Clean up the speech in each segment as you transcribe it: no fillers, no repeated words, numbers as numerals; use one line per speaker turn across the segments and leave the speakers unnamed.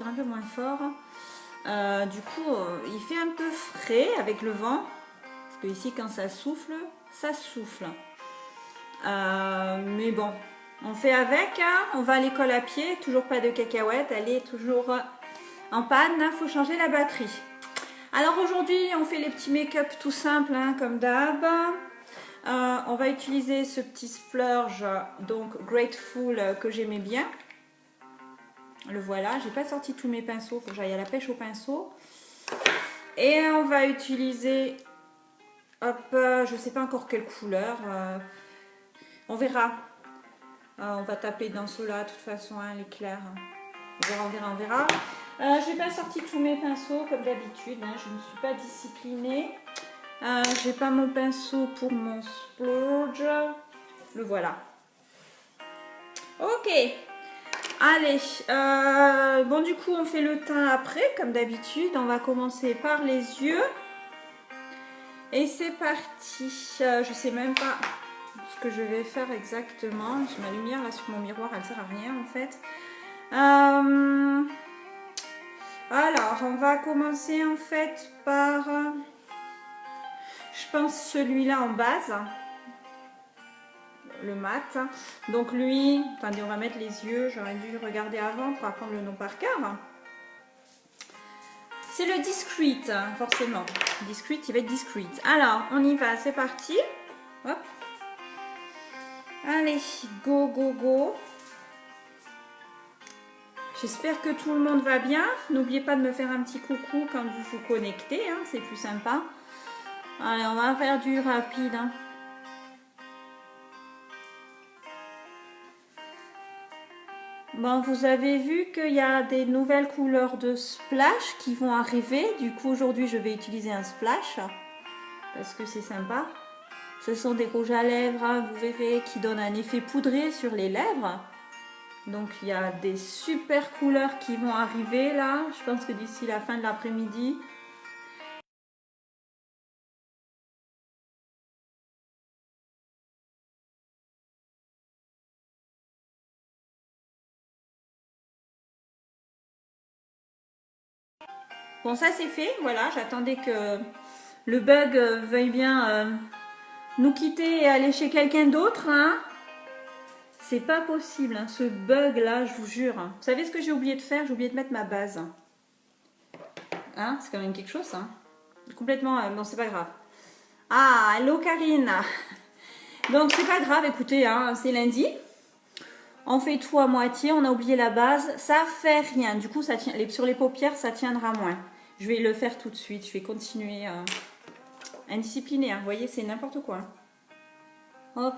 un peu moins fort. Du coup, il fait un peu frais avec le vent. Parce que ici, quand ça souffle, ça souffle. Mais bon, on fait avec. Hein. On va à l'école à pied. Toujours pas de cacahuètes. Elle est toujours en panne. Il faut changer la batterie. Alors aujourd'hui, on fait les petits make-up tout simples, hein, comme d'hab. On va utiliser ce petit splurge, donc Grateful, que j'aimais bien. Le voilà, j'ai pas sorti tous mes pinceaux, faut que j'aille à la pêche au pinceau. Et on va utiliser, hop, je sais pas encore quelle couleur, on verra. On va taper dans ceux-là, de toute façon, hein, les clairs. On verra, on verra, on verra. J'ai pas sorti tous mes pinceaux comme d'habitude, hein, je ne suis pas disciplinée. J'ai pas mon pinceau pour mon splurge. Le voilà. Ok. Allez. Bon, du coup, on fait le teint après, comme d'habitude. On va commencer par les yeux. Et c'est parti. Je sais même pas ce que je vais faire exactement. J'ai ma lumière là sur mon miroir, elle sert à rien en fait. Alors, on va commencer en fait par, je pense, celui-là en base. Le mat. Donc lui, attendez, on va mettre les yeux. J'aurais dû regarder avant pour apprendre le nom par cœur. C'est le Discreet, forcément. Discreet, il va être Discreet. Alors, on y va, c'est parti. Hop. Allez, go, go, go. J'espère que tout le monde va bien. N'oubliez pas de me faire un petit coucou quand vous vous connectez, hein, c'est plus sympa. Allez, on va faire du rapide. Hein. Bon, vous avez vu qu'il y a des nouvelles couleurs de splash qui vont arriver. Du coup, aujourd'hui, je vais utiliser un splash parce que c'est sympa. Ce sont des rouges à lèvres, hein, vous verrez, qui donnent un effet poudré sur les lèvres. Donc, il y a des super couleurs qui vont arriver là. Je pense que d'ici la fin de l'après-midi. Bon, ça c'est fait, voilà, j'attendais que le bug veuille bien nous quitter et aller chez quelqu'un d'autre, hein. C'est pas possible, hein, ce bug là, je vous jure. Vous savez ce que j'ai oublié de faire? J'ai oublié de mettre ma base. Hein, c'est quand même quelque chose, hein. Complètement, bon, c'est pas grave. Ah, hello Karine. Donc c'est pas grave, écoutez, hein, c'est lundi. On fait tout à moitié, on a oublié la base, ça fait rien. Du coup, ça tient, sur les paupières, ça tiendra moins. Je vais le faire tout de suite, je vais continuer indiscipliné. Hein. Vous voyez, c'est n'importe quoi. Hop,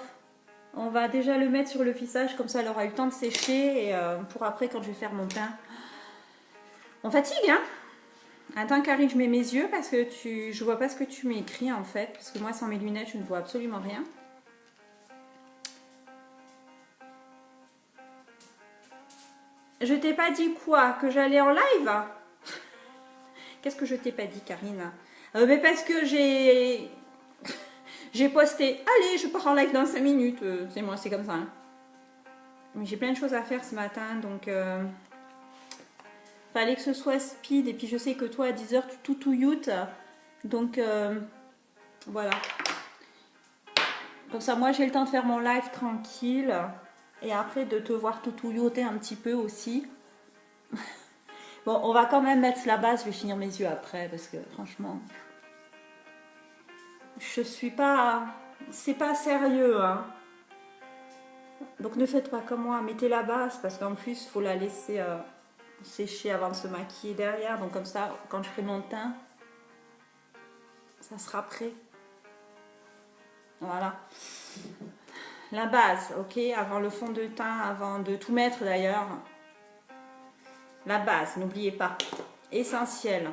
on va déjà le mettre sur le visage, comme ça elle aura eu le temps de sécher. Et pour après, quand je vais faire mon teint. On fatigue, hein. Attends, Karine, je mets mes yeux parce que je vois pas ce que tu m'écris en fait. Parce que moi, sans mes lunettes, je ne vois absolument rien. Je t'ai pas dit quoi? Que j'allais en live? Qu'est-ce que je t'ai pas dit, Karine? Mais parce que j'ai posté. Allez, je pars en live dans 5 minutes. C'est moi, c'est comme ça. Hein. Mais j'ai plein de choses à faire ce matin, donc fallait que ce soit speed. Et puis je sais que toi à 10h tu tout youth. Donc voilà. Comme ça, moi j'ai le temps de faire mon live tranquille. Et après de te voir tout youter un petit peu aussi. Bon, on va quand même mettre la base, je vais finir mes yeux après parce que franchement, je suis pas, c'est pas sérieux, hein. Donc ne faites pas comme moi, mettez la base parce qu'en plus, il faut la laisser sécher avant de se maquiller derrière. Donc comme ça, quand je ferai mon teint, ça sera prêt. Voilà. La base, ok, avant le fond de teint, avant de tout mettre d'ailleurs. La base, n'oubliez pas. Essentiel.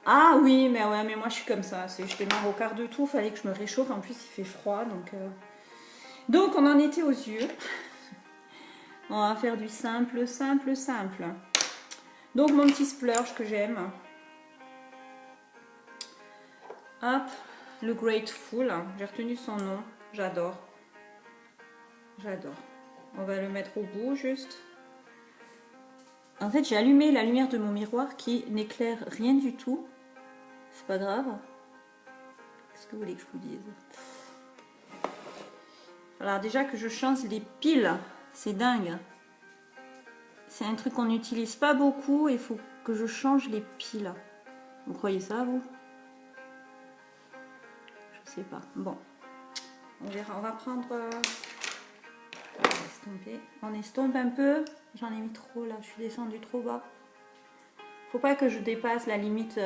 Ah oui, mais ouais, mais moi je suis comme ça. Je démarre au quart de tour, fallait que je me réchauffe. En plus, il fait froid, donc on en était aux yeux. On va faire du simple, simple, simple. Donc mon petit splurge que j'aime. Hop, le Grateful. J'ai retenu son nom. J'adore. J'adore. On va le mettre au bout juste. En fait, j'ai allumé la lumière de mon miroir qui n'éclaire rien du tout. C'est pas grave. Qu'est-ce que vous voulez que je vous dise? Alors déjà que je change les piles, c'est dingue. C'est un truc qu'on n'utilise pas beaucoup, il faut que je change les piles. Vous croyez ça, vous? Je sais pas. Bon, on verra. On va prendre... on va estomper. On estompe un peu. J'en ai mis trop là, je suis descendue trop bas. Faut pas que je dépasse la limite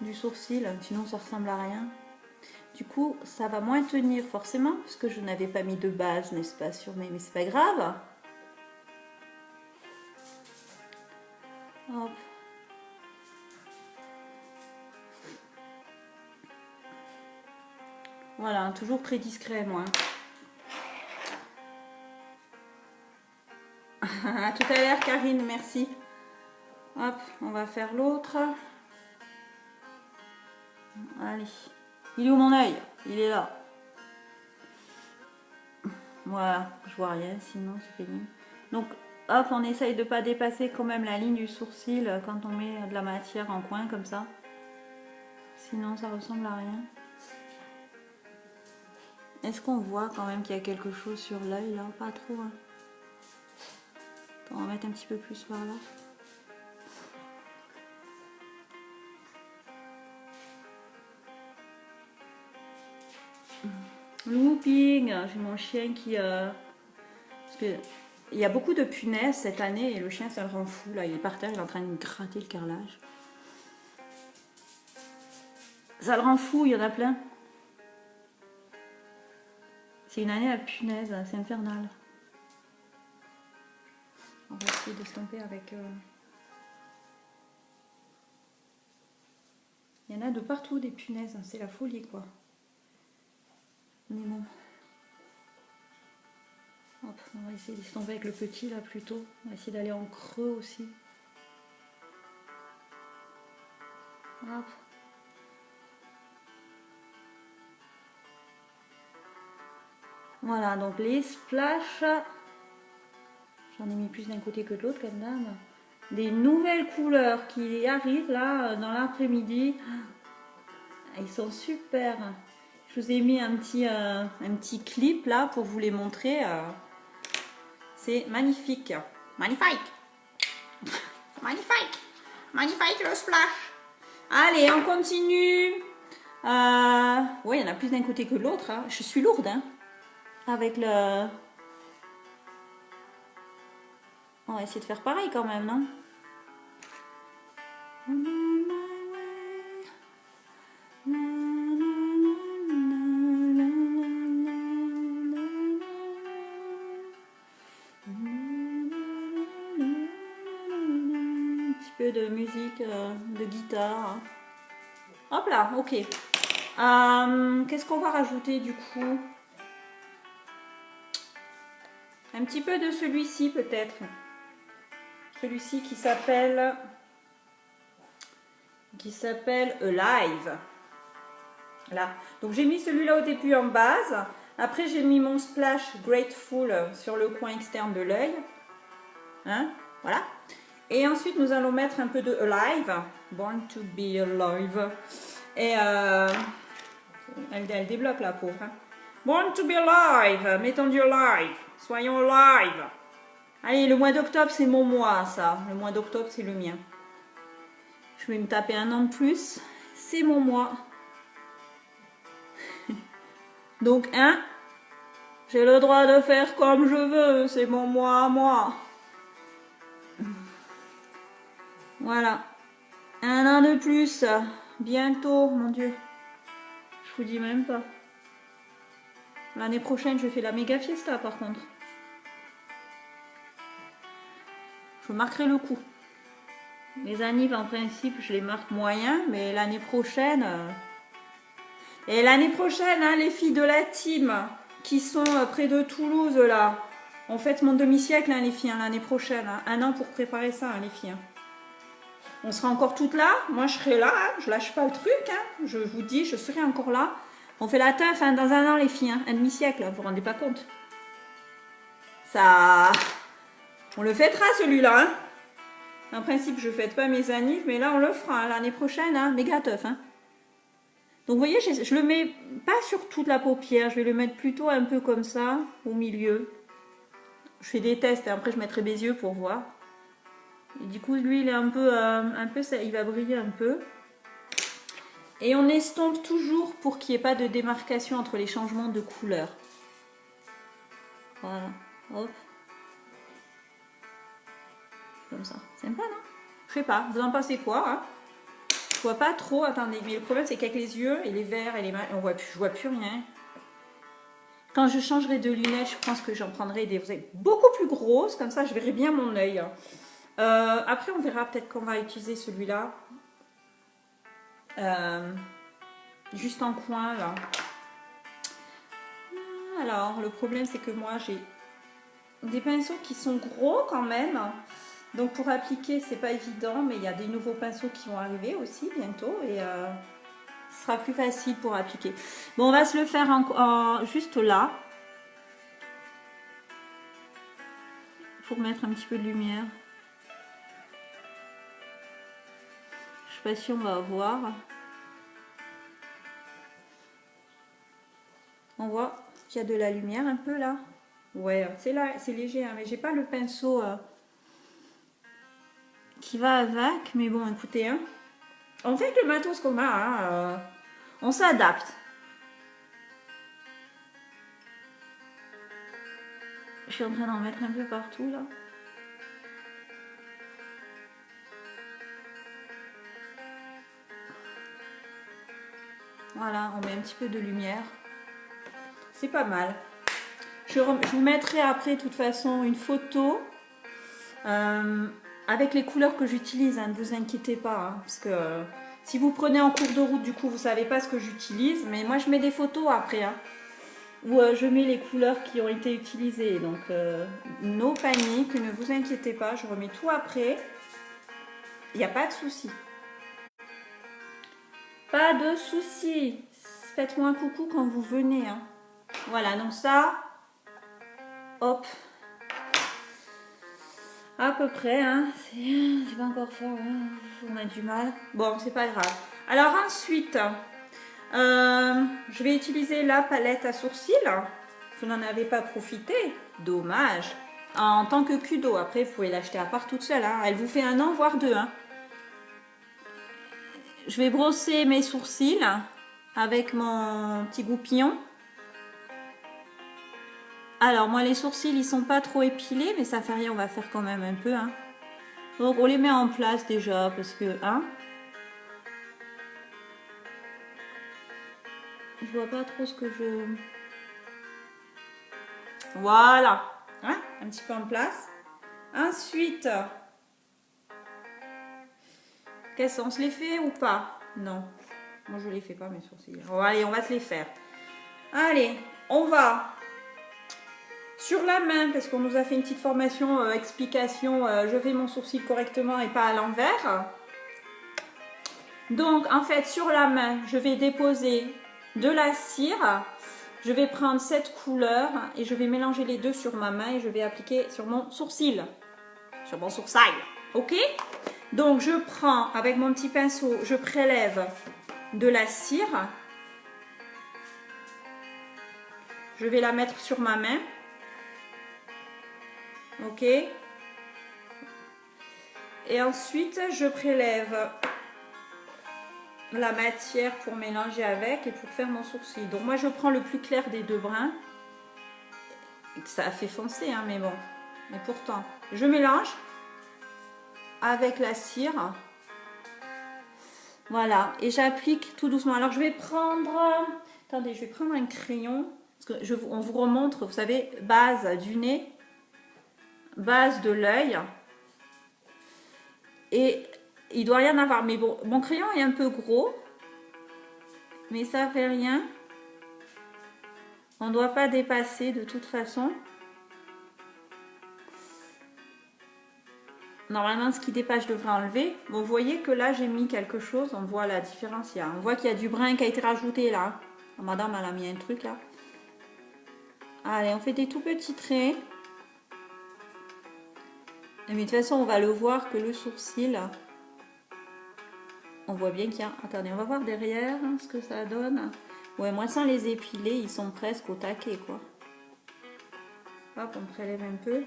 du sourcil, sinon ça ressemble à rien. Du coup, ça va moins tenir forcément, parce que je n'avais pas mis de base, n'est-ce pas, sur mes... Mais c'est pas grave. Hop. Voilà, toujours très discret, moi. À tout à l'heure, Karine, merci. Hop, on va faire l'autre. Allez. Il est où mon œil? Il est là. Voilà, je vois rien, sinon c'est pénible. Donc, hop, on essaye de ne pas dépasser quand même la ligne du sourcil quand on met de la matière en coin comme ça. Sinon, ça ressemble à rien. Est-ce qu'on voit quand même qu'il y a quelque chose sur l'œil là? Pas trop. Hein. On va mettre un petit peu plus par là. Looping, j'ai mon chien qui... parce que il y a beaucoup de punaises cette année et le chien ça le rend fou. Là, il est par terre, il est en train de gratter le carrelage. Ça le rend fou, il y en a plein. C'est une année à punaise, c'est infernal. On va essayer d'estomper avec... Il y en a de partout des punaises, c'est la folie quoi. Mais bon. Hop, on va essayer d'estomper avec le petit là plutôt. On va essayer d'aller en creux aussi. Hop. Voilà, donc les splashs. J'en ai mis plus d'un côté que de l'autre, comme d'hab. Des nouvelles couleurs qui arrivent là dans l'après-midi. Ils sont super. Je vous ai mis un petit clip là pour vous les montrer. C'est magnifique. Magnifique. Magnifique. Magnifique le splash. Allez, on continue. Oui, il y en a plus d'un côté que de l'autre. Hein. Je suis lourde. Hein, avec le... On va essayer de faire pareil quand même, non? Un petit peu de musique, de guitare. Hop là, ok. Qu'est-ce qu'on va rajouter du coup? Un petit peu de celui-ci peut-être. Celui-ci qui s'appelle Alive. Là. Donc j'ai mis celui-là au début en base. Après j'ai mis mon splash Grateful sur le coin externe de l'œil. Hein? Voilà. Et ensuite nous allons mettre un peu de Alive. Born to be alive. Et elle débloque la pauvre. Hein? Born to be alive. Mettons du alive. Soyons alive. Allez, le mois d'octobre, c'est mon mois, ça. Le mois d'octobre, c'est le mien. Je vais me taper un an de plus. C'est mon mois. Donc, hein, j'ai le droit de faire comme je veux. C'est mon mois à moi. Voilà. Un an de plus. Bientôt, mon Dieu. Je vous dis même pas. L'année prochaine, je fais la méga fiesta, par contre. Je marquerai le coup. Les annives, en principe, je les marque moyen, mais l'année prochaine... Et l'année prochaine, hein, les filles de la team qui sont près de Toulouse, là, on fête mon demi-siècle, hein, les filles, hein, l'année prochaine. Hein. Un an pour préparer ça, hein, les filles. Hein. On sera encore toutes là. Moi, je serai là. Hein. Je lâche pas le truc. Hein. Je vous dis, je serai encore là. On fait la teuf hein, dans un an, les filles. Hein. Un demi-siècle, vous vous rendez pas compte. Ça... On le fêtera, celui-là. Hein. En principe, je ne fête pas mes annives, mais là, on le fera hein, l'année prochaine, hein, méga teuf. Hein. Donc, vous voyez, je le mets pas sur toute la paupière, je vais le mettre plutôt un peu comme ça, au milieu. Je fais des tests et après, je mettrai mes yeux pour voir. Et du coup, lui, il est un peu il va briller un peu. Et on estompe toujours pour qu'il n'y ait pas de démarcation entre les changements de couleur. Voilà, hop. Comme ça. Sympa, non? Je sais pas, vous en pensez quoi hein? Je vois pas trop, attendez, mais le problème c'est qu'avec les yeux et les verts et les mains, je vois plus rien. Quand je changerai de lunettes, je pense que j'en prendrai des beaucoup plus grosses, comme ça je verrai bien mon œil. Après on verra peut-être qu'on va utiliser celui-là. Juste en coin là. Alors le problème c'est que moi j'ai des pinceaux qui sont gros quand même. Donc pour appliquer c'est pas évident, mais il y a des nouveaux pinceaux qui vont arriver aussi bientôt et ce sera plus facile pour appliquer. Bon, on va se le faire juste là. Pour mettre un petit peu de lumière. Je sais pas si on va voir. On voit qu'il y a de la lumière un peu là. Ouais, c'est là, c'est léger, hein, mais j'ai pas le pinceau qui va avec. Mais bon, écoutez, hein, en fait le matos qu'on a, hein, on s'adapte. Je suis en train d'en mettre un peu partout là. Voilà, on met un petit peu de lumière. C'est pas mal. Je vous mettrai après, de toute façon, une photo avec les couleurs que j'utilise. Hein, ne vous inquiétez pas. Hein, parce que si vous prenez en cours de route, du coup, vous savez pas ce que j'utilise. Mais moi, je mets des photos après. Hein, où je mets les couleurs qui ont été utilisées. Donc, no panique, ne vous inquiétez pas. Je remets tout après. Il n'y a pas de souci. Pas de souci. Faites-moi un coucou quand vous venez. Hein. Voilà, donc ça, hop, à peu près, hein. C'est pas encore fort, hein. On a du mal. Bon, c'est pas grave. Alors ensuite, je vais utiliser la palette à sourcils. Vous n'en avez pas profité, dommage. En tant que Kudo, après vous pouvez l'acheter à part toute seule. Hein. Elle vous fait 1 an, voire 2. Hein. Je vais brosser mes sourcils avec mon petit goupillon. Alors moi les sourcils ils sont pas trop épilés, mais ça fait rien, on va faire quand même un peu. Hein. Donc on les met en place déjà parce que hein, je vois pas trop ce que je... Voilà, hein, un petit peu en place. Ensuite, qu'est-ce qu'on se les fait ou pas? Non, moi je les fais pas mes sourcils. Bon, allez, on va se les faire. Allez, on va sur la main, parce qu'on nous a fait une petite formation explication, je fais mon sourcil correctement et pas à l'envers. Donc en fait sur la main, je vais déposer de la cire. Je vais prendre cette couleur et je vais mélanger les deux sur ma main et je vais appliquer sur mon sourcil. Sur mon sourcil, ok? Donc je prends avec mon petit pinceau, je prélève de la cire. Je vais la mettre sur ma main. Ok. Et ensuite, je prélève la matière pour mélanger avec et pour faire mon sourcil. Donc moi, je prends le plus clair des deux brins. Ça a fait foncer, hein, mais bon. Mais pourtant, je mélange avec la cire. Voilà. Et j'applique tout doucement. Alors, je vais prendre... Attendez, je vais prendre un crayon. Parce que on vous remontre, vous savez, base du nez. Base de l'œil et il doit rien avoir, mais bon, mon crayon est un peu gros, mais ça fait rien, on ne doit pas dépasser de toute façon. Normalement ce qui dépasse je devrais enlever. Bon, vous voyez que là j'ai mis quelque chose, on voit la différence, on voit qu'il y a du brin qui a été rajouté là. Madame elle a mis un truc là. Allez, on fait des tout petits traits. Mais de toute façon, on va le voir que le sourcil, on voit bien qu'il y a... Attendez, on va voir derrière hein, ce que ça donne. Ouais, moi sans les épiler, ils sont presque au taquet, quoi. Hop, on prélève un peu.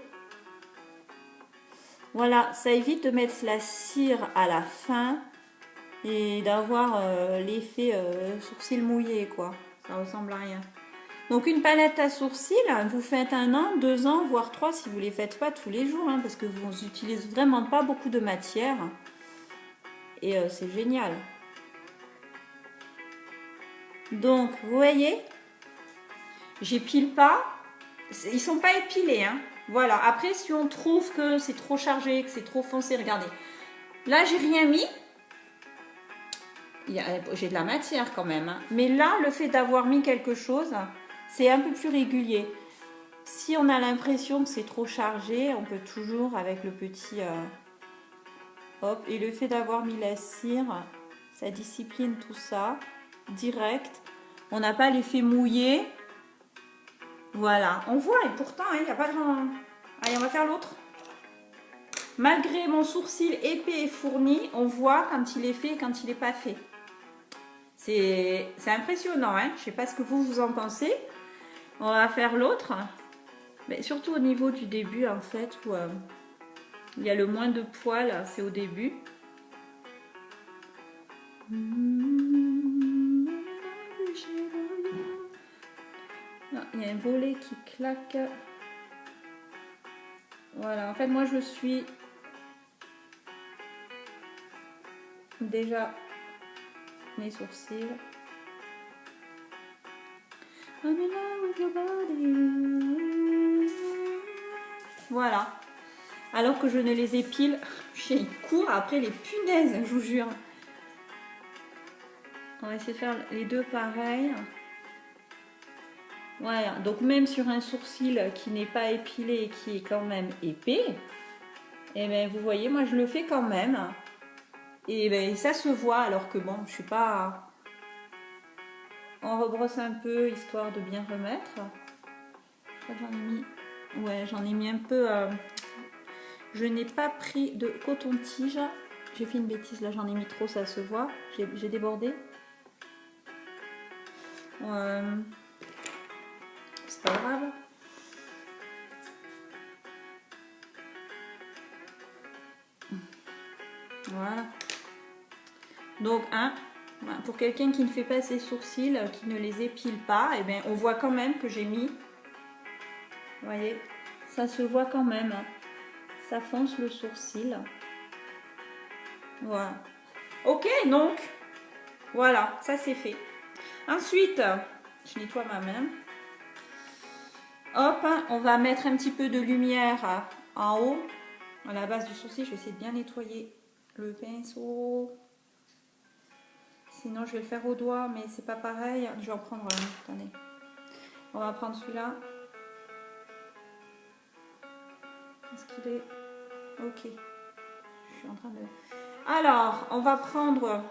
Voilà, ça évite de mettre la cire à la fin et d'avoir l'effet sourcil mouillé, quoi. Ça ressemble à rien. Donc une palette à sourcils, vous faites 1 an, 2 ans, voire 3 si vous ne les faites pas tous les jours, hein, parce que vous n'utilisez vraiment pas beaucoup de matière. Et c'est génial. Donc, vous voyez, j'épile pas. Ils sont pas épilés, hein. Voilà. Après, si on trouve que c'est trop chargé, que c'est trop foncé, regardez. Là, j'ai rien mis. J'ai de la matière quand même. Hein. Mais là, le fait d'avoir mis quelque chose, c'est un peu plus régulier. Si on a l'impression que c'est trop chargé, on peut toujours avec le petit... hop. Et le fait d'avoir mis la cire, ça discipline tout ça. Direct. On n'a pas l'effet mouillé. Voilà. On voit et pourtant, il n'y a pas de... Allez, on va faire l'autre. Malgré mon sourcil épais et fourni, on voit quand il est fait et quand il n'est pas fait. C'est impressionnant, hein. Je ne sais pas ce que vous en pensez. On va faire l'autre. Mais surtout au niveau du début, en fait, où il y a le moins de poils, c'est au début. Ah, il y a un volet qui claque. Voilà, en fait, moi, je suis déjà mes sourcils. Voilà. Alors que je ne les épile, j'ai cours après les punaises, je vous jure. On va essayer de faire les deux pareils. Voilà, donc même sur un sourcil qui n'est pas épilé et qui est quand même épais, et bien vous voyez, moi je le fais quand même. Et ben ça se voit alors que bon, je suis pas... On rebrosse un peu histoire de bien remettre. J'en ai mis... Ouais, j'en ai mis un peu... Je n'ai pas pris de coton-tige. J'ai fait une bêtise, là j'en ai mis trop, ça se voit. J'ai débordé. C'est pas grave. Voilà. Donc, pour quelqu'un qui ne fait pas ses sourcils, qui ne les épile pas, et bien, on voit quand même que j'ai mis... Vous voyez, ça se voit quand même. Ça fonce le sourcil. Voilà. Ok, donc, voilà, ça c'est fait. Ensuite, je nettoie ma main. Hop, on va mettre un petit peu de lumière en haut, à la base du sourcil. Je vais essayer de bien nettoyer le pinceau. Sinon, je vais le faire au doigt, mais c'est pas pareil. Je vais en prendre un. Attendez. On va prendre celui-là. Est-ce qu'il est... Ok. Je suis en train de... Alors, on va prendre...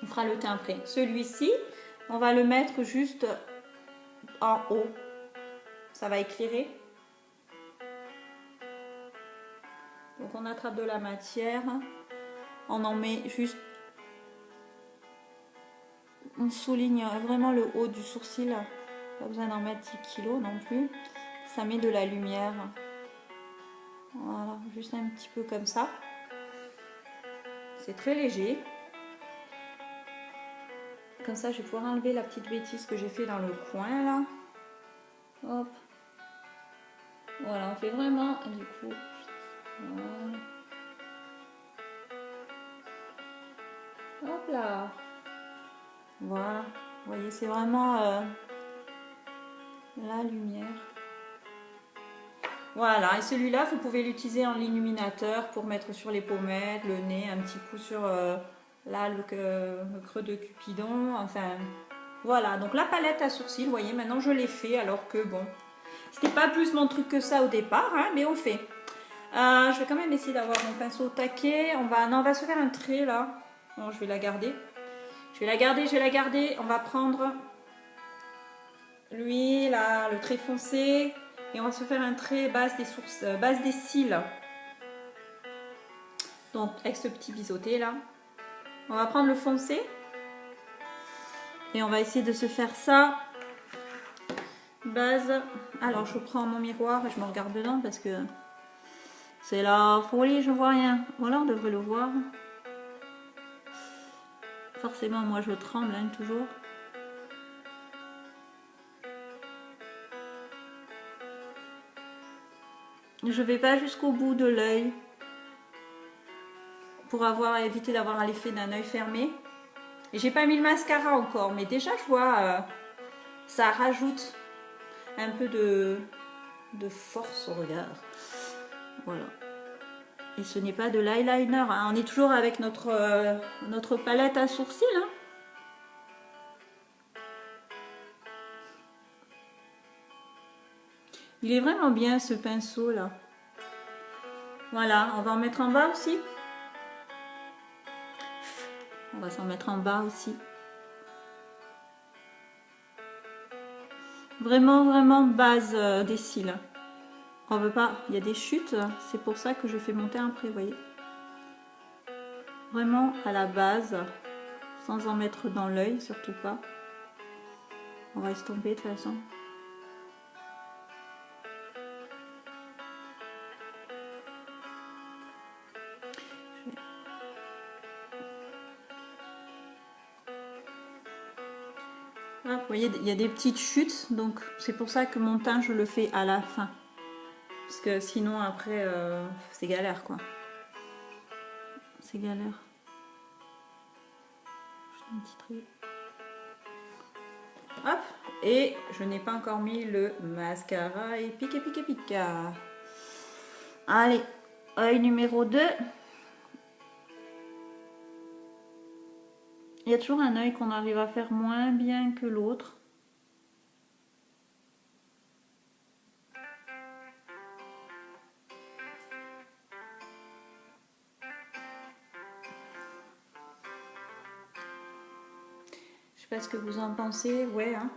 On fera le teint après. Celui-ci, on va le mettre juste en haut. Ça va éclairer. Donc, on attrape de la matière. On en met juste... On souligne vraiment le haut du sourcil. Pas besoin d'en mettre 10 kilos non plus. Ça met de la lumière. Voilà, juste un petit peu comme ça. C'est très léger. Comme ça, je vais pouvoir enlever la petite bêtise que j'ai fait dans le coin là. Hop. Voilà, on fait vraiment du coup. Voilà. Hop là. Voilà. Vous voyez, c'est vraiment la lumière. Voilà, et celui-là, vous pouvez l'utiliser en illuminateur pour mettre sur les pommettes, le nez, un petit coup sur là le creux de Cupidon. Enfin, voilà. Donc la palette à sourcils, vous voyez, maintenant je l'ai fait alors que bon, c'était pas plus mon truc que ça au départ, hein, mais on fait. Je vais quand même essayer d'avoir mon pinceau au taquet. On va se faire un trait là. Bon, je vais la garder. Je vais la garder. On va prendre lui là, le trait foncé. Et on va se faire un trait base des sources, base des cils. Donc avec ce petit biseauté là. On va prendre le foncé. Et on va essayer de se faire ça. Base. Alors je prends mon miroir et je me regarde dedans parce que c'est la folie, je vois rien. Voilà, on devrait le voir. Forcément, moi je tremble hein, toujours. Je vais pas jusqu'au bout de l'œil pour éviter d'avoir l'effet d'un œil fermé. Et j'ai pas mis le mascara encore, mais déjà je vois ça rajoute un peu de force au regard. Voilà. Et ce n'est pas de l'eyeliner, hein. On est toujours avec notre palette à sourcils. Hein. Il est vraiment bien ce pinceau là. Voilà, on va en mettre en bas aussi. On va s'en mettre en bas aussi. Vraiment, vraiment base des cils. On veut pas, il y a des chutes, c'est pour ça que je fais monter un près, vous voyez. Vraiment à la base, sans en mettre dans l'œil, surtout pas. On va estomper de toute façon. Ah, vous voyez, il y a des petites chutes, donc c'est pour ça que mon teint, je le fais à la fin. Parce que sinon, après, c'est galère, quoi. C'est galère. Un petit trait. Hop, et je n'ai pas encore mis le mascara et pique, pique, pique. Allez, œil numéro 2. Il y a toujours un œil qu'on arrive à faire moins bien que l'autre. Je sais pas ce que vous en pensez, ouais. Hein.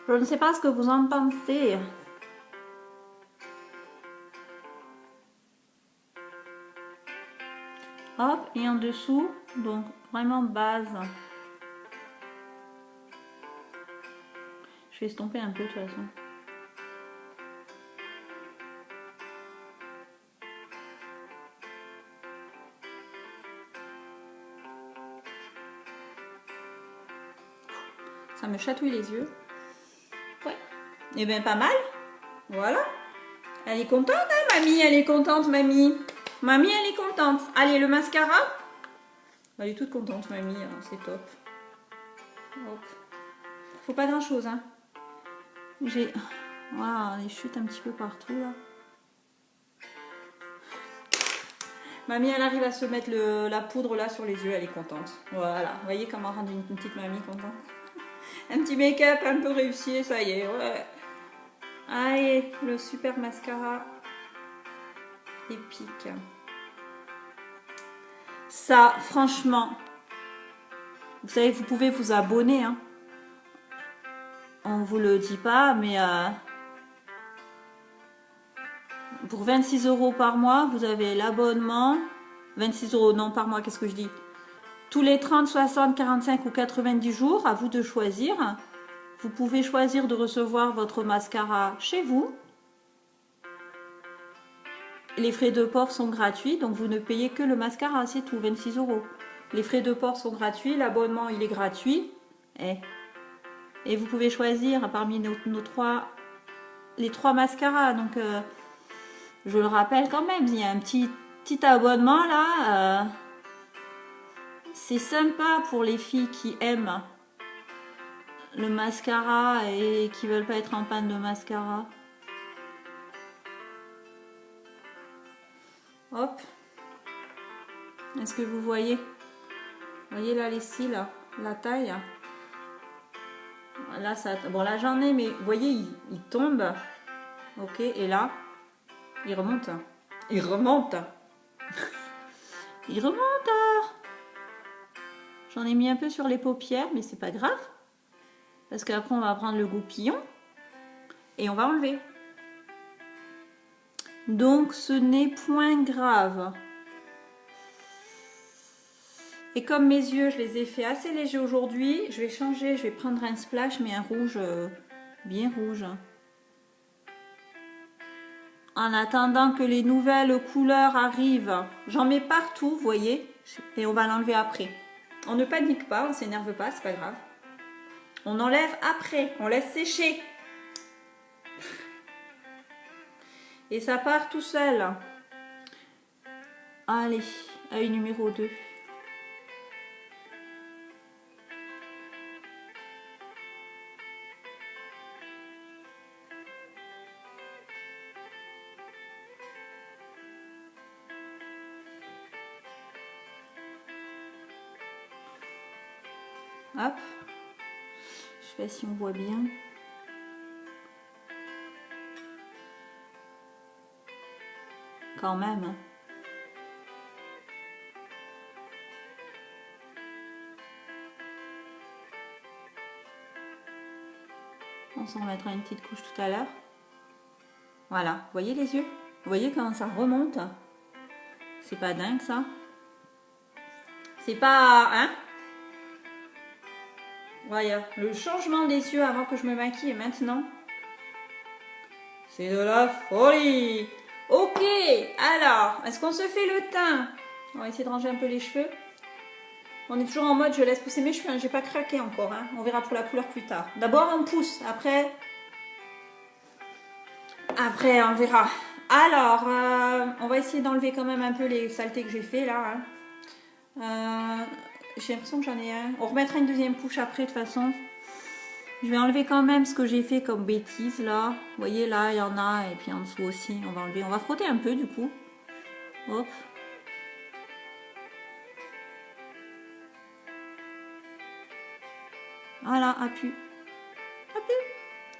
Je ne sais pas ce que vous en pensez. Hop, et en dessous, donc vraiment base. Je vais estomper un peu de toute façon. Ça me chatouille les yeux. Ouais. Et bien pas mal. Voilà. Elle est contente, hein, mamie? Elle est contente, mamie. Mamie, elle est contente. Allez, le mascara. Elle est toute contente, mamie. Hein, c'est top. Hop. Faut pas grand chose, hein. J'ai... Waouh, les chutes un petit peu partout, là. Mamie, elle arrive à se mettre la poudre, là, sur les yeux. Elle est contente. Voilà. Vous voyez comment rendre une petite mamie contente? Un petit make-up un peu réussi, ça y est, ouais. Allez, le super mascara épique. Ça, franchement, vous savez, vous pouvez vous abonner. Hein. On vous le dit pas, mais pour 26 € par mois, vous avez l'abonnement. 26 € non par mois, qu'est-ce que je dis? Tous les 30, 60, 45 ou 90 jours, à vous de choisir. Vous pouvez choisir de recevoir votre mascara chez vous. Les frais de port sont gratuits, donc vous ne payez que le mascara, c'est tout, 26 €. Les frais de port sont gratuits, l'abonnement il est gratuit. Et vous pouvez choisir parmi les trois mascaras. Donc je le rappelle quand même, il y a un petit abonnement là. C'est sympa pour les filles qui aiment le mascara et qui veulent pas être en panne de mascara. Hop. Est-ce que vous voyez? Vous voyez là les cils, là, la taille. Là, ça, bon là j'en ai, mais vous voyez, il tombe. Ok, et là, il remonte. Il remonte. Il remonte. J'en ai mis un peu sur les paupières, mais c'est pas grave. Parce qu'après, on va prendre le goupillon. et on va enlever. Donc ce n'est point grave. Et comme mes yeux, je les ai fait assez légers aujourd'hui, je vais changer, je vais prendre un splash, mais un rouge bien rouge. En attendant que les nouvelles couleurs arrivent, j'en mets partout, vous voyez, et on va l'enlever après. On ne panique pas, on ne s'énerve pas, c'est pas grave. On enlève après, on laisse sécher. Et ça part tout seul. Allez, œil numéro 2. Hop. Je sais pas si on voit bien. Quand même. Hein. On s'en remettra une petite couche tout à l'heure. Voilà, vous voyez les yeux? Vous voyez comment ça remonte? C'est pas dingue ça? C'est pas... Hein? Voilà, le changement des yeux avant que je me maquille et maintenant, c'est de la folie. Ok, alors, est-ce qu'on se fait le teint? On va essayer de ranger un peu les cheveux. On est toujours en mode je laisse pousser mes cheveux, hein. J'ai pas craqué encore, hein. On verra pour la couleur plus tard. D'abord on pousse, après on verra. Alors, on va essayer d'enlever quand même un peu les saletés que j'ai fait là. Hein. J'ai l'impression que j'en ai un. On remettra une deuxième couche après de toute façon. Je vais enlever quand même ce que j'ai fait comme bêtise là. Vous voyez là, il y en a et puis en dessous aussi. On va enlever. On va frotter un peu du coup. Hop. Voilà, appuie. Appuie.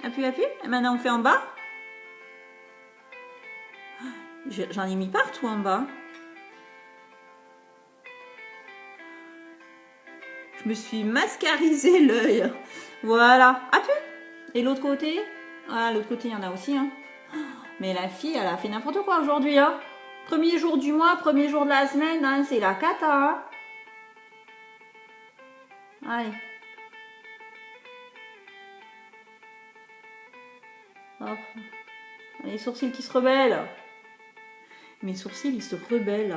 Appuie, appuie. Et maintenant on fait en bas. J'en ai mis partout en bas. Je me suis mascarisé l'œil. Voilà. Appuie. Et l'autre côté. Ah, l'autre côté, il y en a aussi. Hein. Mais la fille, elle a fait n'importe quoi aujourd'hui. Hein. Premier jour du mois, premier jour de la semaine. Hein, c'est la cata. Hein. Allez. Hop. Les sourcils qui se rebellent. Mes sourcils, ils se rebellent.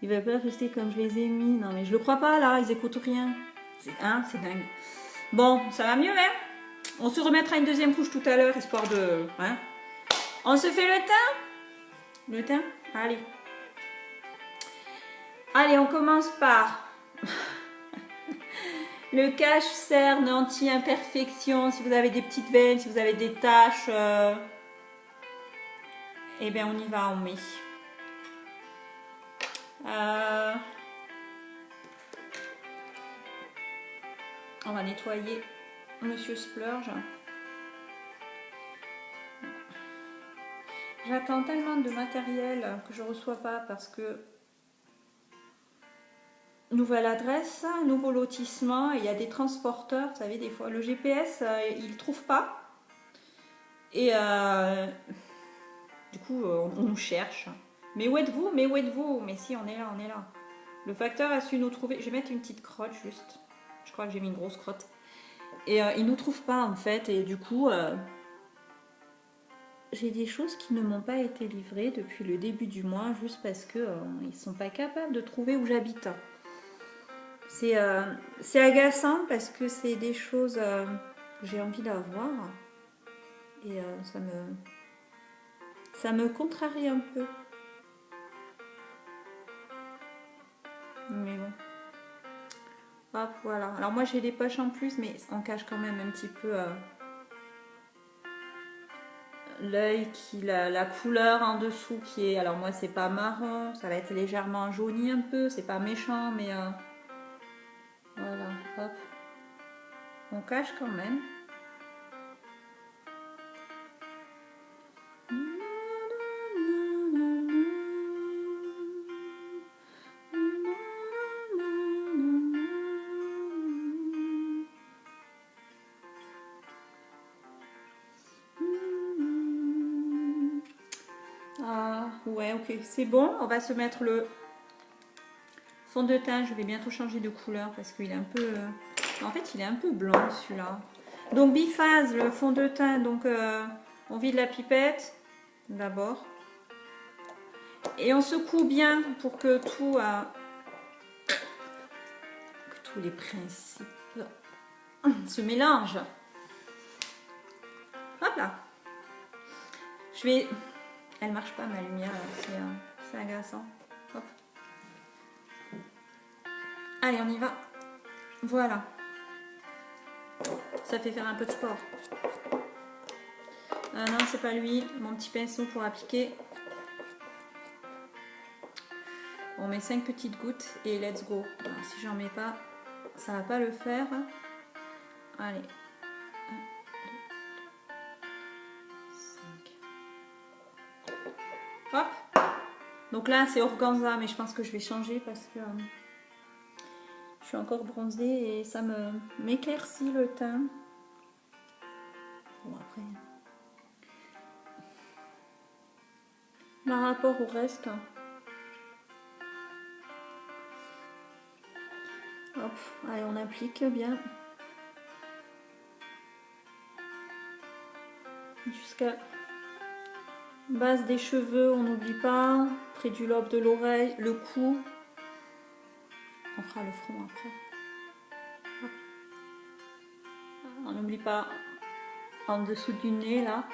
Il va pas rester comme je les ai mis. Non, mais je le crois pas, là. Ils écoutent rien. C'est dingue. Bon, ça va mieux, hein? On se remettra une deuxième couche tout à l'heure, histoire de... Hein? On se fait le teint? Le teint? Allez. Allez, on commence par... le cache-cerne anti-imperfection. Si vous avez des petites veines, si vous avez des taches... Eh bien, on y va, on met. On va nettoyer Monsieur Splurge. J'attends tellement de matériel que je ne reçois pas parce que nouvelle adresse, nouveau lotissement, il y a des transporteurs, vous savez, des fois le GPS il ne trouve pas et du coup on nous cherche. Mais où êtes-vous? Mais où êtes-vous? Mais si, on est là, on est là. Le facteur a su nous trouver. Je vais mettre une petite crotte juste. Je crois que j'ai mis une grosse crotte. Et il nous trouve pas en fait. Et du coup, j'ai des choses qui ne m'ont pas été livrées depuis le début du mois, juste parce que ils sont pas capables de trouver où j'habite. C'est agaçant parce que c'est des choses que j'ai envie d'avoir. Et ça me contrarie un peu. Mais bon. Hop, voilà. Alors moi j'ai des poches en plus, mais on cache quand même un petit peu l'œil, la couleur en dessous qui est... Alors moi c'est pas marron, ça va être légèrement jauni un peu, c'est pas méchant, mais voilà, hop. On cache quand même. Ah, ouais, ok, c'est bon. On va se mettre le fond de teint. Je vais bientôt changer de couleur parce qu'il est un peu... En fait, il est un peu blanc celui-là. Donc, biphase, le fond de teint. Donc, on vide la pipette d'abord. Et on secoue bien pour que tout... que tous les principes se mélangent. Hop là. Je vais... Elle marche pas ma lumière, c'est agaçant. Hop. Allez, on y va. Voilà. Ça fait faire un peu de sport. Non, c'est pas lui. Mon petit pinceau pour appliquer. On met 5 petites gouttes et let's go. Alors, si j'en mets pas, ça va pas le faire. Allez. 5. Hop. Donc là, c'est organza, mais je pense que je vais changer parce que je suis encore bronzée et ça m'éclaircit le teint. Bon, après, par rapport au reste, hop, allez, on applique bien jusqu'à base des cheveux, on n'oublie pas, près du lobe de l'oreille, le cou. On fera le front après. Hop. On n'oublie pas en dessous du nez là.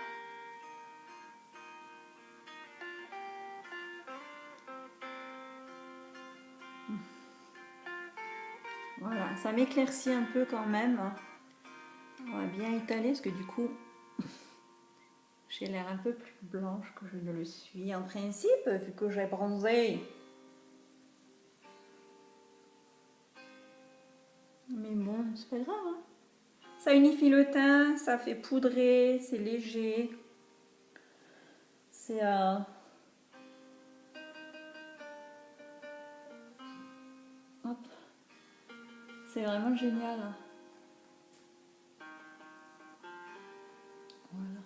Voilà, ça m'éclaircit un peu quand même. On va bien étaler parce que du coup, j'ai l'air un peu plus blanche que je ne le suis en principe, vu que j'ai bronzé. Mais bon, c'est pas grave. Hein. Ça unifie le teint, ça fait poudrer, c'est léger. C'est... Hop. C'est vraiment génial. Voilà.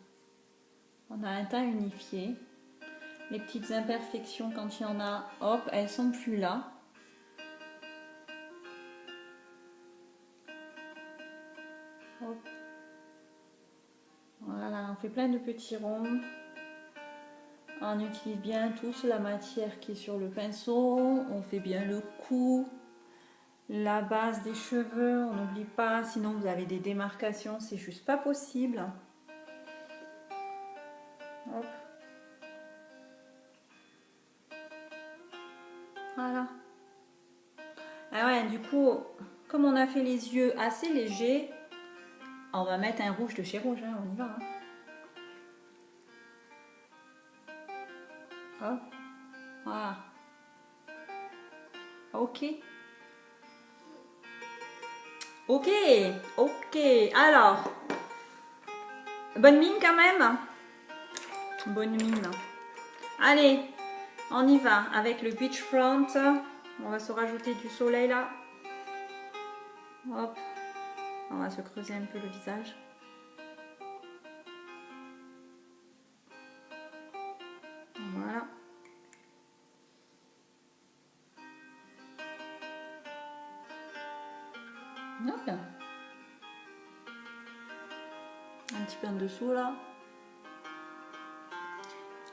On a un teint unifié. Les petites imperfections, quand il y en a, hop, elles sont plus là. Hop. Voilà, on fait plein de petits ronds. On utilise bien tous la matière qui est sur le pinceau. On fait bien le cou. La base des cheveux, on n'oublie pas, sinon vous avez des démarcations, c'est juste pas possible. Hop. Voilà. Ah ouais, du coup, comme on a fait les yeux assez légers, on va mettre un rouge de chez Rouge, hein, on y va. Hein. Hop. Voilà. Ok. Ok, ok. Alors, bonne mine quand même. Bonne mine. Allez, on y va avec le beach front. On va se rajouter du soleil là. Hop. On va se creuser un peu le visage. Voilà. Hop. Un petit peu en dessous là.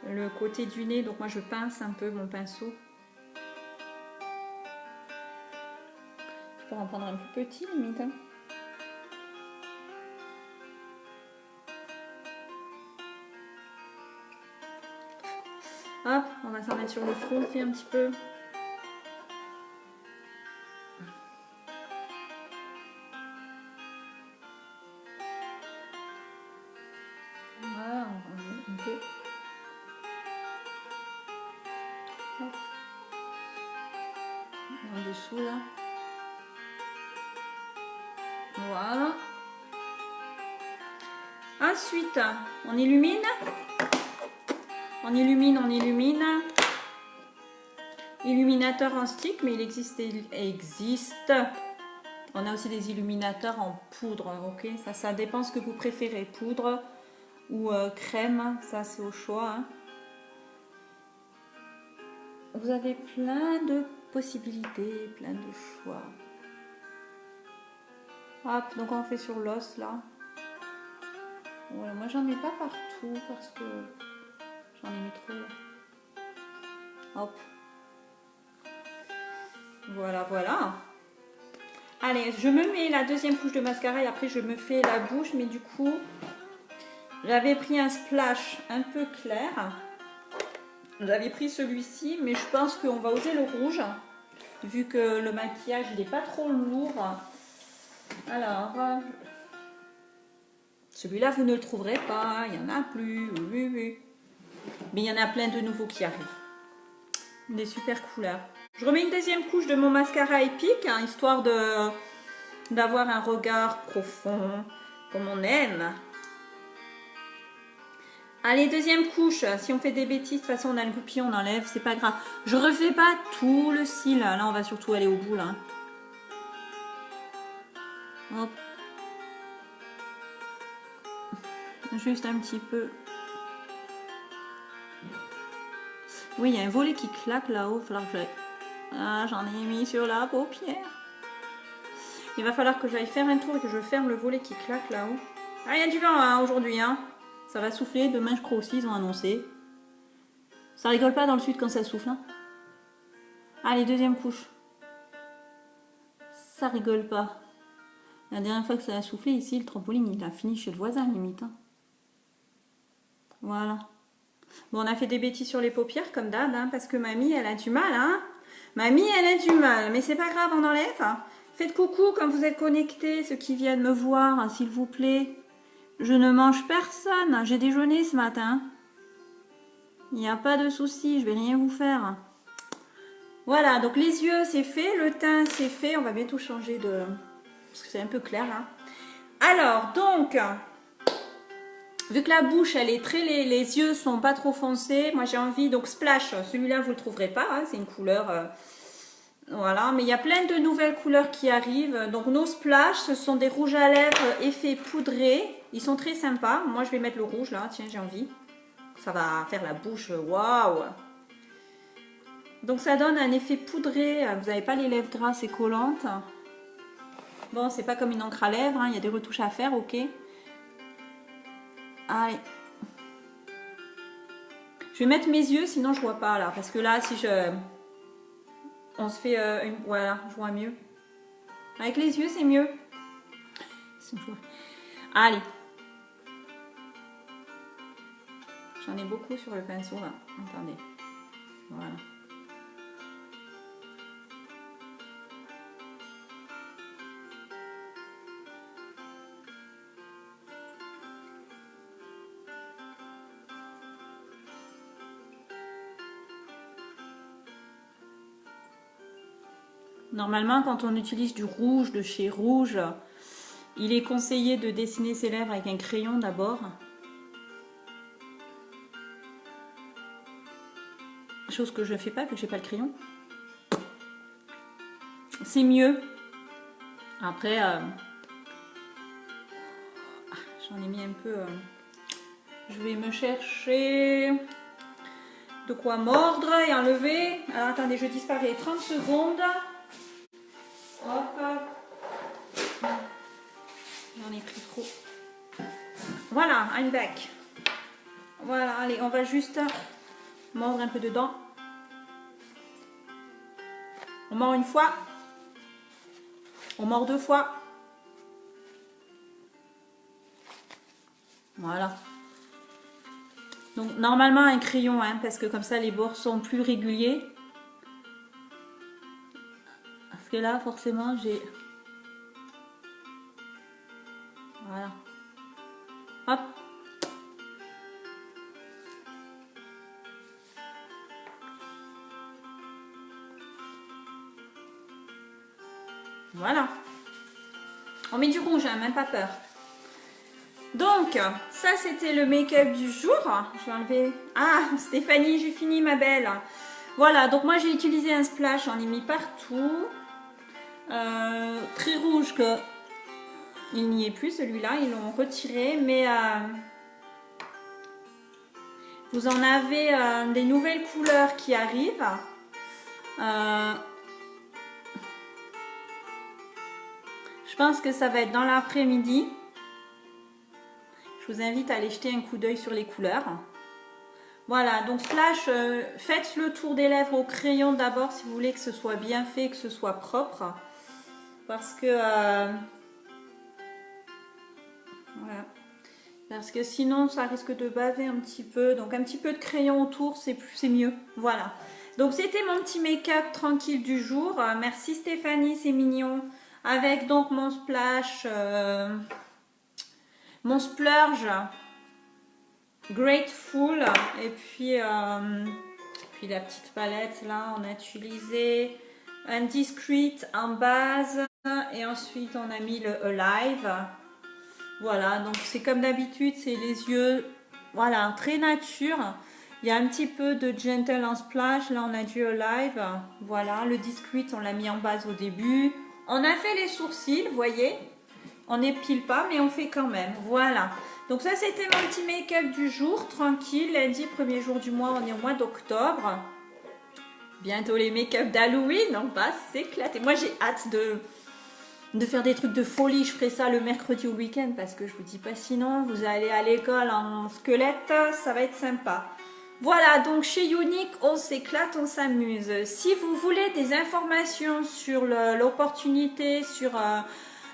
Le côté du nez, donc moi je pince un peu mon pinceau. Je peux en prendre un plus petit limite. Hein. Hop, on va s'en mettre sur le front aussi un petit peu. Voilà, un peu. Hop. En dessous là. Voilà. Ensuite, on illumine. On illumine, on illumine. Illuminateur en stick, mais il existe. On a aussi des illuminateurs en poudre, ok? Ça dépend ce que vous préférez, poudre ou crème, ça c'est au choix. Hein. vous avez plein de possibilités, plein de choix. Hop, donc on fait sur l'os là. Voilà, moi j'en mets pas partout parce que j'en ai mis trop là. Hop. Voilà, voilà. Allez, je me mets la deuxième couche de mascara et après je me fais la bouche. Mais du coup, j'avais pris un splash un peu clair. J'avais pris celui-ci, mais je pense qu'on va oser le rouge. Vu que le maquillage, il n'est pas trop lourd. Alors, celui-là, vous ne le trouverez pas. Il n'y en a plus. Oui, oui. Mais il y en a plein de nouveaux qui arrivent. Des super couleurs. Je remets une deuxième couche de mon mascara épique, hein, histoire d'avoir un regard profond, comme on aime. Allez, deuxième couche. Si on fait des bêtises, de toute façon, on a le goupillon, on enlève, c'est pas grave. Je refais pas tout le cil. Là, on va surtout aller au bout, là. Hop. Juste un petit peu. Oui, il y a un volet qui claque là-haut. Ah, j'en ai mis sur la paupière. Il va falloir que j'aille faire un tour et que je ferme le volet qui claque là-haut. Ah, il y a du vent hein, aujourd'hui. Hein. Ça va souffler. Demain, je crois aussi, ils ont annoncé. Ça rigole pas dans le sud quand ça souffle. Hein. Allez, deuxième couche. Ça rigole pas. La dernière fois que ça a soufflé ici, le trampoline, il a fini chez le voisin limite. Hein. Voilà. Bon, on a fait des bêtises sur les paupières comme d'hab, hein, parce que mamie, elle a du mal. Hein. Mamie, elle a du mal. Mais c'est pas grave, on enlève. Hein. Faites coucou quand vous êtes connectés, ceux qui viennent me voir, hein, s'il vous plaît. Je ne mange personne. J'ai déjeuné ce matin. Il n'y a pas de souci, je vais rien vous faire. Voilà, donc les yeux, c'est fait. Le teint, c'est fait. On va bientôt changer de... Parce que c'est un peu clair, là. Alors, donc... Vu que la bouche, elle est très... Les yeux sont pas trop foncés. Moi, j'ai envie... Donc, splash, celui-là, vous le trouverez pas. Hein, c'est une couleur... Voilà, mais il y a plein de nouvelles couleurs qui arrivent. Donc, nos splash, ce sont des rouges à lèvres effets poudrés. Ils sont très sympas. Moi, je vais mettre le rouge, là. Tiens, j'ai envie. Ça va faire la bouche. Waouh! Donc, ça donne un effet poudré. Vous n'avez pas les lèvres grasses et collantes. Bon, c'est pas comme une encre à lèvres. Hein. Il y a des retouches à faire, ok. Allez. Je vais mettre mes yeux, sinon je vois pas là. Parce que là, si je... On se fait une... Voilà, je vois mieux. Avec les yeux, c'est mieux. Allez. J'en ai beaucoup sur le pinceau là. Attendez. Voilà. Normalement, quand on utilise du rouge de chez Rouge, il est conseillé de dessiner ses lèvres avec un crayon d'abord. Chose que je ne fais pas vu que j'ai pas le crayon. C'est mieux. Après, j'en ai mis un peu. Je vais me chercher de quoi mordre et enlever. Alors attendez, je disparais 30 secondes. Hop. J'en ai pris trop. Voilà, I'm back. Voilà, allez, on va juste mordre un peu dedans. On mord une fois. On mord deux fois. Voilà. Donc normalement un crayon, hein, parce que comme ça les bords sont plus réguliers. Parce que là forcément j'ai... Voilà. Hop. Voilà. On met du rouge, hein, même pas peur. Donc, ça c'était le make-up du jour. Je vais enlever... Ah, Stéphanie, j'ai fini ma belle. Voilà, donc moi j'ai utilisé un splash, j'en ai mis partout. Très rouge que... Il n'y est plus celui-là, ils l'ont retiré. Mais vous en avez des nouvelles couleurs qui arrivent. Je pense que ça va être dans l'après-midi. Je vous invite à aller jeter un coup d'œil sur les couleurs. Voilà, donc splash, faites le tour des lèvres au crayon d'abord si vous voulez que ce soit bien fait, que ce soit propre. Parce que... voilà. Parce que sinon, ça risque de baver un petit peu. Donc un petit peu de crayon autour, c'est mieux. Voilà. Donc c'était mon petit make-up tranquille du jour. Merci Stéphanie, c'est mignon. Avec donc mon splash, mon splurge Grateful. Et puis la petite palette là, on a utilisé un Discreet en base. Et ensuite on a mis le Alive. Voilà, donc c'est comme d'habitude, c'est les yeux, voilà, très nature. Il y a un petit peu de Gentle en splash, là on a du Alive. Voilà, le Discreet, on l'a mis en base au début. On a fait les sourcils, vous voyez. On n'épile pas, mais on fait quand même. Voilà. Donc ça, c'était mon petit make-up du jour, tranquille. Lundi, premier jour du mois, on est au mois d'octobre. Bientôt les make-up d'Halloween, on va s'éclater. Moi, j'ai hâte de faire des trucs de folie. Je ferai ça le mercredi au week-end parce que je vous dis pas sinon, vous allez à l'école en squelette, ça va être sympa. Voilà, donc chez Younique, on s'éclate, on s'amuse. Si vous voulez des informations sur l'opportunité, sur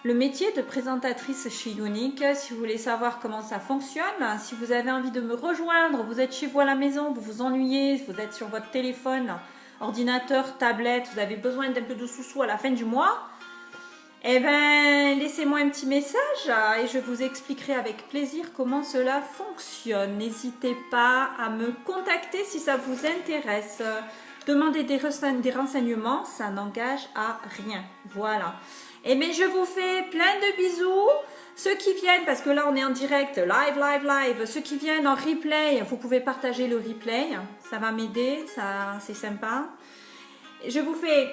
le métier de présentatrice chez Younique, si vous voulez savoir comment ça fonctionne, si vous avez envie de me rejoindre, vous êtes chez vous à la maison, vous vous ennuyez, vous êtes sur votre téléphone, ordinateur, tablette, vous avez besoin d'un peu de sous-sous à la fin du mois, eh bien, laissez-moi un petit message et je vous expliquerai avec plaisir comment cela fonctionne. N'hésitez pas à me contacter si ça vous intéresse. Demandez des renseignements, ça n'engage à rien. Voilà. Et bien, je vous fais plein de bisous. Ceux qui viennent, parce que là, on est en direct, live. Ceux qui viennent en replay, vous pouvez partager le replay. Ça va m'aider, ça, c'est sympa. Je vous fais...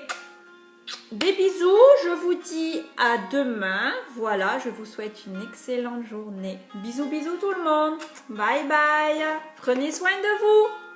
des bisous, je vous dis à demain. Voilà, je vous souhaite une excellente journée. Bisous, bisous tout le monde. Bye bye. Prenez soin de vous.